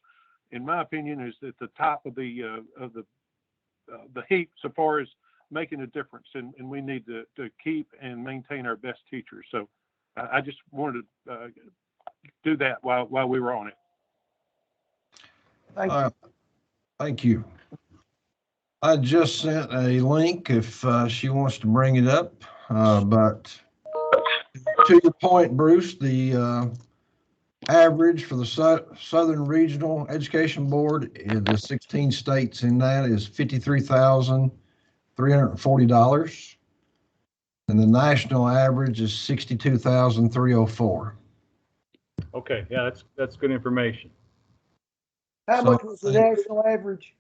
[SPEAKER 3] in my opinion, is at the top of the heap so far as making a difference. And we need to keep and maintain our best teachers. So I just wanted to do that while we were on it.
[SPEAKER 4] Thank you.
[SPEAKER 2] Thank you. I just sent a link if she wants to bring it up, but to your point, Bruce, the average for the Southern Regional Education Board in the 16 states in that is $53,340, and the national average is $62,304.
[SPEAKER 8] Okay, yeah, that's good information.
[SPEAKER 4] How much was the national average?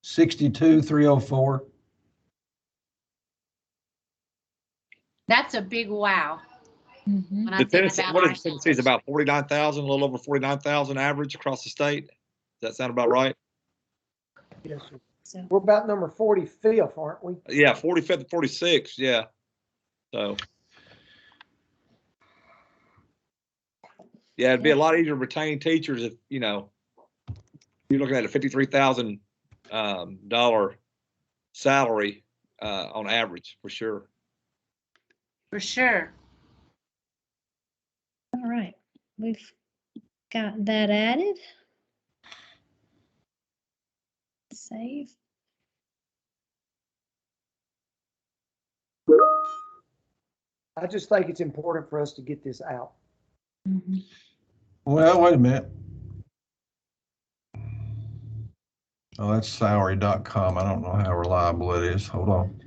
[SPEAKER 2] $62,304.
[SPEAKER 5] That's a big wow.
[SPEAKER 1] Mhm.
[SPEAKER 5] When I think about
[SPEAKER 7] What
[SPEAKER 5] our
[SPEAKER 7] is Tennessee's about 49,000, a little over 49,000 average across the state? Does that sound about right?
[SPEAKER 4] Yes, sir.
[SPEAKER 1] So,
[SPEAKER 4] We're about number 45th, aren't we?
[SPEAKER 7] Yeah, 45th and 46th. Yeah. So. Yeah, it'd be a lot easier to retain teachers if, you're looking at a $53,000 salary on average, for sure.
[SPEAKER 5] For sure.
[SPEAKER 1] all right, we've got that added. Save.
[SPEAKER 4] I just think it's important for us to get this out.
[SPEAKER 1] Mhm.
[SPEAKER 2] Well, wait a minute. Oh, that's salary.com. I don't know how reliable it is. Hold on.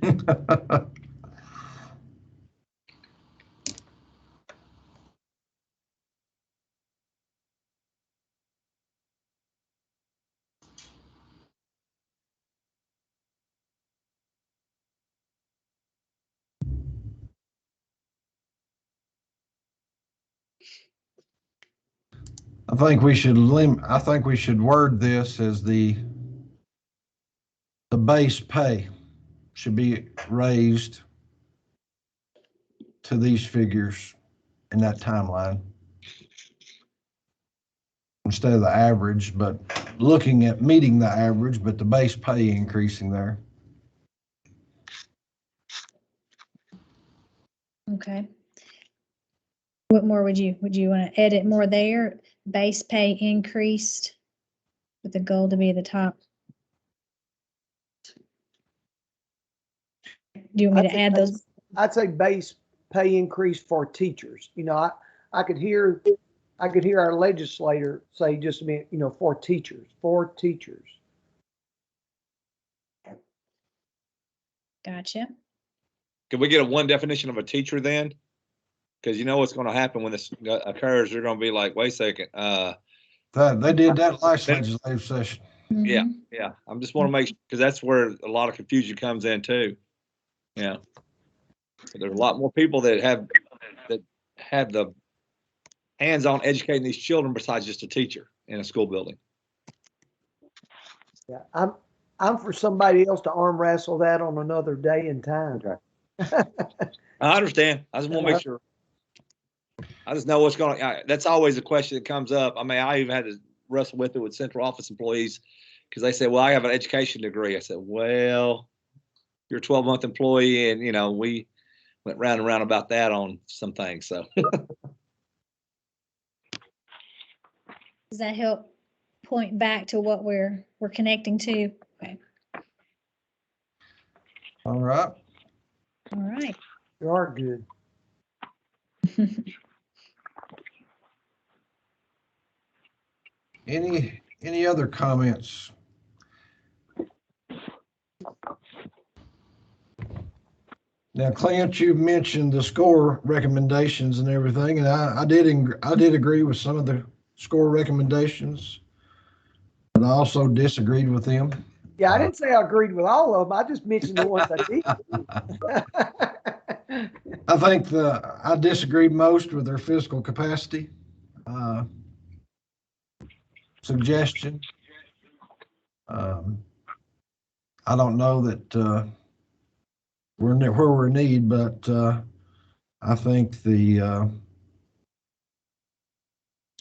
[SPEAKER 2] think we should word this as the base pay should be raised to these figures in that timeline instead of the average, but looking at meeting the average, but the base pay increasing there.
[SPEAKER 1] Okay. What more would you want to edit more there? Base pay increased with the goal to be at the top. Do you want me to add those?
[SPEAKER 4] I'd say base pay increase for teachers. You know, I could hear our legislator say just a minute, you know, for teachers.
[SPEAKER 1] Gotcha.
[SPEAKER 7] Can we get one definition of a teacher then? Because you know what's going to happen when this occurs. They're going to be like, wait a second.
[SPEAKER 2] They did that last legislative session.
[SPEAKER 7] Yeah, yeah. I just want to make sure, because that's where a lot of confusion comes in too. Yeah. There's a lot more people that have the hands-on educating these children besides just a teacher in a school building.
[SPEAKER 4] Yeah, I'm for somebody else to arm wrestle that on another day and time.
[SPEAKER 7] Okay. I understand. I just want to make sure. I just know what's going on. That's always a question that comes up. I mean, I even had to wrestle with it with central office employees because they say, well, I have an education degree. I said, well, you're a 12-month employee. And, you know, we went round and round about that on some things. So.
[SPEAKER 1] Does that help point back to what we're connecting to? Okay.
[SPEAKER 2] All right.
[SPEAKER 1] All right.
[SPEAKER 4] You are good.
[SPEAKER 2] Any other comments? Now, Clint, you mentioned the score recommendations and everything, and I did agree with some of the score recommendations, but I also disagreed with them.
[SPEAKER 4] Yeah, I didn't say I agreed with all of them. I just mentioned the ones I did.
[SPEAKER 2] I think I disagreed most with their fiscal capacity suggestion. I don't know that we're where we need, but I think the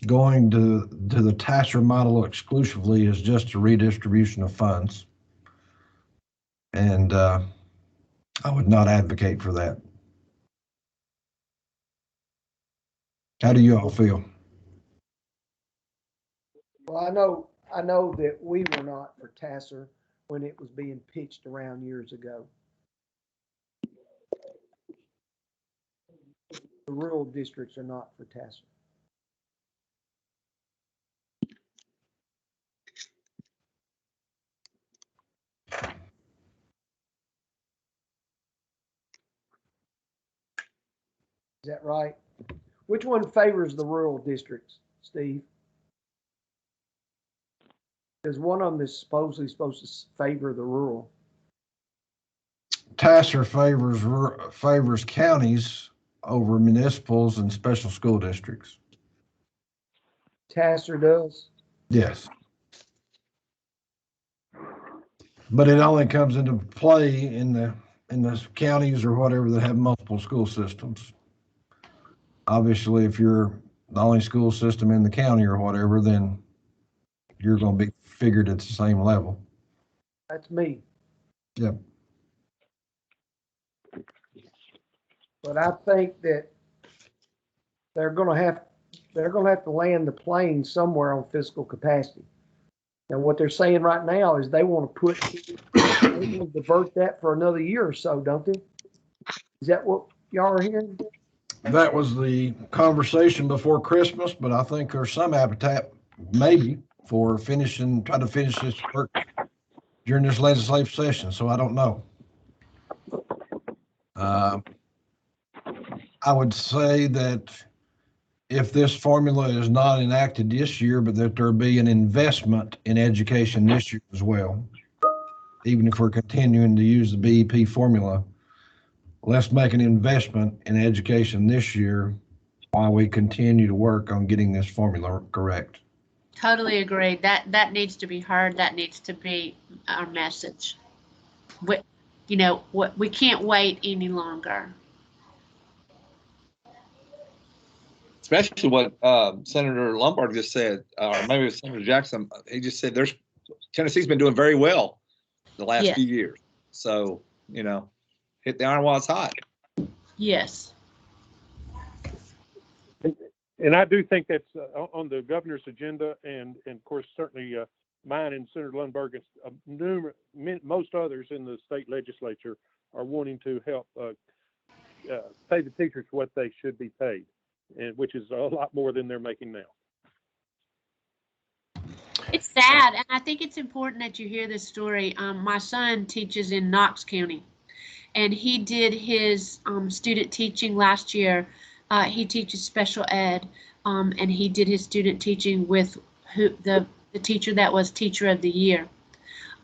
[SPEAKER 2] going to the TASER model exclusively is just a redistribution of funds, and I would not advocate for that. How do you all feel?
[SPEAKER 4] Well, I know that we were not for TASER when it was being pitched around years ago. The rural districts are not for TASER. Is that right? Which one favors the rural districts, Steve? Because one of them is supposed to favor the rural.
[SPEAKER 2] TASER favors counties over municipals and special school districts.
[SPEAKER 4] TASER does?
[SPEAKER 2] Yes. But it only comes into play in the counties or whatever that have multiple school systems. Obviously, if you're the only school system in the county or whatever, then you're going to be figured at the same level.
[SPEAKER 4] That's me.
[SPEAKER 2] Yep.
[SPEAKER 4] But I think that they're going to have to land the plane somewhere on fiscal capacity. And what they're saying right now is they want to divert that for another year or so, don't they? Is that what y'all are hearing?
[SPEAKER 2] That was the conversation before Christmas, but I think there's some appetite maybe for trying to finish this work during this legislative session. So I don't know. I would say that if this formula is not enacted this year, but that there be an investment in education this year as well, even if we're continuing to use the BEP formula, let's make an investment in education this year while we continue to work on getting this formula correct.
[SPEAKER 5] Totally agree. That needs to be heard. That needs to be our message. We can't wait any longer.
[SPEAKER 7] Especially what Senator Lombard just said, or maybe it was Senator Jackson. He just said Tennessee's been doing very well the last
[SPEAKER 5] Yes.
[SPEAKER 7] few years. So, hit the iron while it's hot.
[SPEAKER 5] Yes.
[SPEAKER 3] And I do think that's on the governor's agenda, and of course, certainly mine and Senator Lundberg and most others in the state legislature are wanting to help pay the teachers what they should be paid, and which is a lot more than they're making now.
[SPEAKER 5] It's sad, and I think it's important that you hear this story. My son teaches in Knox County, and he did his student teaching last year. He teaches special ed, and he did his student teaching with the teacher that was Teacher of the Year,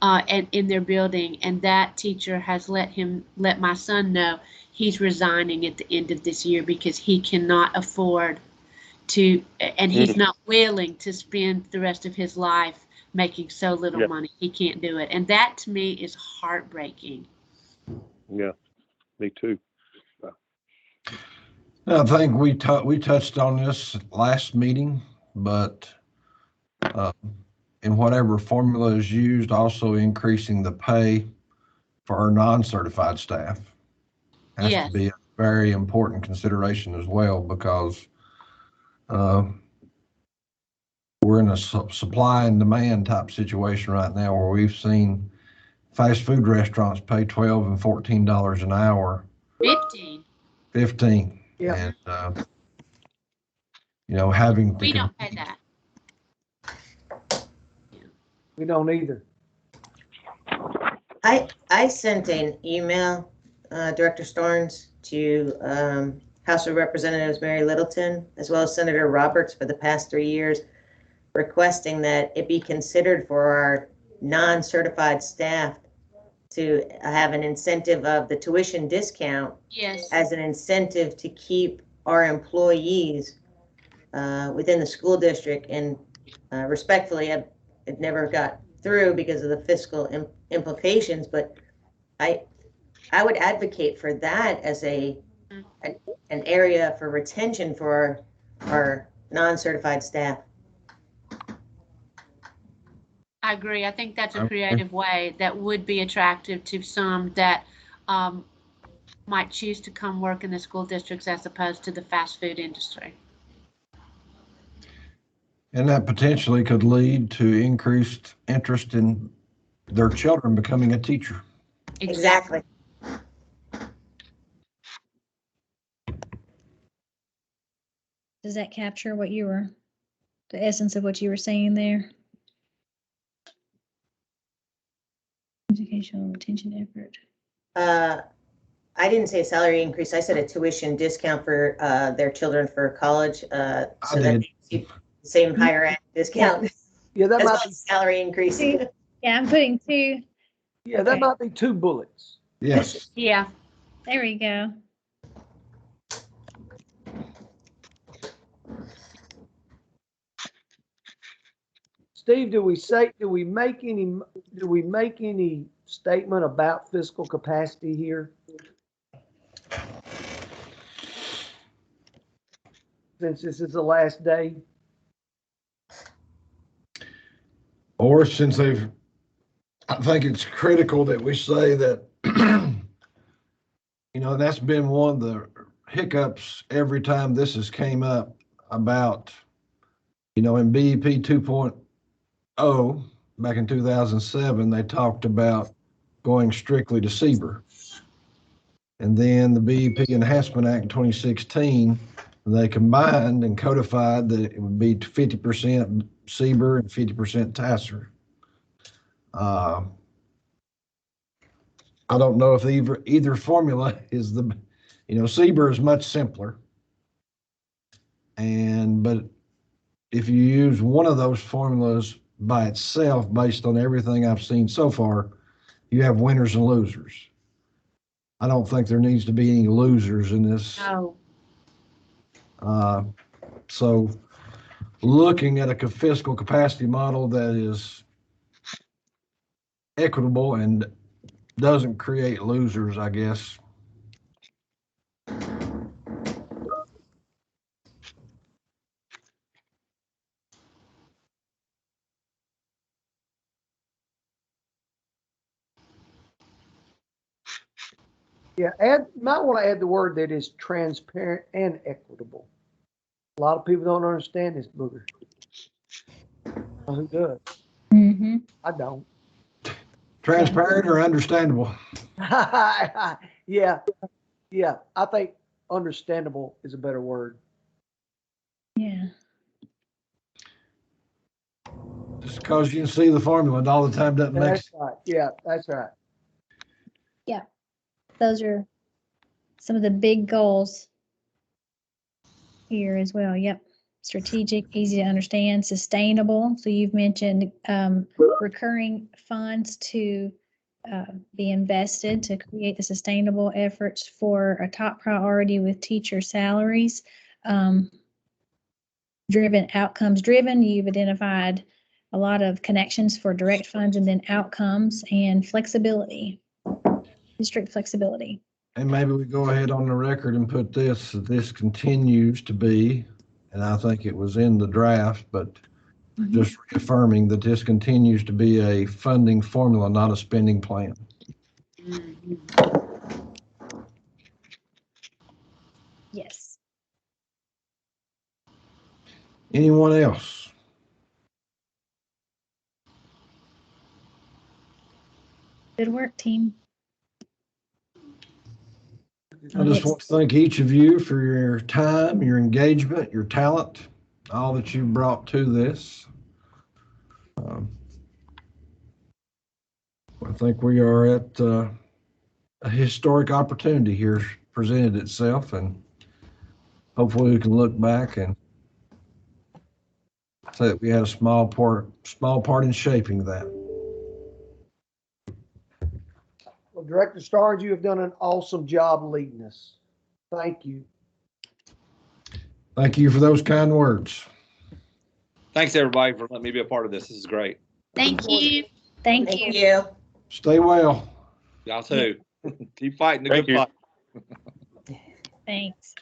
[SPEAKER 5] and in their building. And that teacher has let my son know he's resigning at the end of this year because he cannot afford to, and he's not willing to spend the rest of his life making so little money. He can't do it, and that to me is heartbreaking. Yeah,
[SPEAKER 3] me too.
[SPEAKER 2] I think we touched on this last meeting, but in whatever formula is used, also increasing the pay for our non-certified staff has to be a very important consideration as well, because we're in a supply and demand type situation right now where we've seen fast food restaurants pay $12 and $14 an hour. 15.
[SPEAKER 4] Yeah.
[SPEAKER 2] And, having to.
[SPEAKER 5] We don't pay that.
[SPEAKER 4] We don't either.
[SPEAKER 6] I sent an email, Director Starnes, to House of Representatives Mary Littleton, as well as Senator Roberts for the past 3 years, requesting that it be considered for our non-certified staff to have an incentive of the tuition discount as an incentive to keep our employees within the school district. And respectfully, it never got through because of the fiscal implications, but I would advocate for that as an area for retention for our non-certified staff.
[SPEAKER 5] I agree. I think that's a creative way that would be attractive to some that might choose to come work in the school districts as opposed to the fast food industry.
[SPEAKER 2] And that potentially could lead to increased interest in their children becoming a teacher.
[SPEAKER 6] Exactly.
[SPEAKER 1] Does that capture the essence of what you were saying there? Educational retention effort.
[SPEAKER 6] I didn't say a salary increase. I said a tuition discount for their children for college. So that same higher ed discount.
[SPEAKER 4] Yeah, that might be
[SPEAKER 6] salary increase.
[SPEAKER 1] Yeah, I'm putting 2.
[SPEAKER 4] Yeah, that might be 2 bullets.
[SPEAKER 2] Yes.
[SPEAKER 1] Yeah, there we go.
[SPEAKER 4] Steve, do we make any statement about fiscal capacity here? Since this is the last day?
[SPEAKER 2] Or since I think it's critical that we say that, that's been one of the hiccups every time this has came up about, in BEP 2.0 back in 2007, they talked about going strictly to CBER. And then the BEP Enhancement Act in 2016, they combined and codified that it would be 50% CBER and 50% TASER. I don't know if either formula is CBER is much simpler. But if you use one of those formulas by itself, based on everything I've seen so far, you have winners and losers. I don't think there needs to be any losers in this.
[SPEAKER 5] No.
[SPEAKER 2] So looking at a fiscal capacity model that is equitable and doesn't create losers, I guess.
[SPEAKER 4] Yeah, might want to add the word that is transparent and equitable. A lot of people don't understand this booger. Who does?
[SPEAKER 1] Mm-hmm.
[SPEAKER 4] I don't.
[SPEAKER 2] Transparent or understandable?
[SPEAKER 4] Yeah, yeah. I think understandable is a better word.
[SPEAKER 1] Yeah.
[SPEAKER 2] Just because you can see the formula and all the time doesn't make
[SPEAKER 4] That's right. Yeah, that's right.
[SPEAKER 1] Yeah. Those are some of the big goals here as well. Yep. Strategic, easy to understand, sustainable. So you've mentioned recurring funds to be invested to create the sustainable efforts for a top priority with teacher salaries. Driven, outcomes driven. You've identified a lot of connections for direct funds and then outcomes and flexibility, district flexibility.
[SPEAKER 2] And maybe we go ahead on the record and put this, that this continues to be, and I think it was in the draft, but just reaffirming that this continues to be a funding formula, not a spending plan.
[SPEAKER 1] Yes.
[SPEAKER 2] Anyone else?
[SPEAKER 1] Good work, team.
[SPEAKER 2] I just want to thank each of you for your time, your engagement, your talent, all that you brought to this. I think we are at a historic opportunity here presented itself, and hopefully we can look back and say that we had a small part in shaping that.
[SPEAKER 4] Well, Director Starnes, you have done an awesome job leading us. Thank you.
[SPEAKER 2] Thank you for those kind words.
[SPEAKER 7] Thanks, everybody, for letting me be a part of this. This is great.
[SPEAKER 5] Thank you.
[SPEAKER 1] Thank
[SPEAKER 6] Thank
[SPEAKER 1] you.
[SPEAKER 6] you.
[SPEAKER 2] Stay well.
[SPEAKER 7] Y'all too. Keep fighting the
[SPEAKER 8] Thank
[SPEAKER 7] good
[SPEAKER 8] you.
[SPEAKER 7] fight.
[SPEAKER 1] Thanks.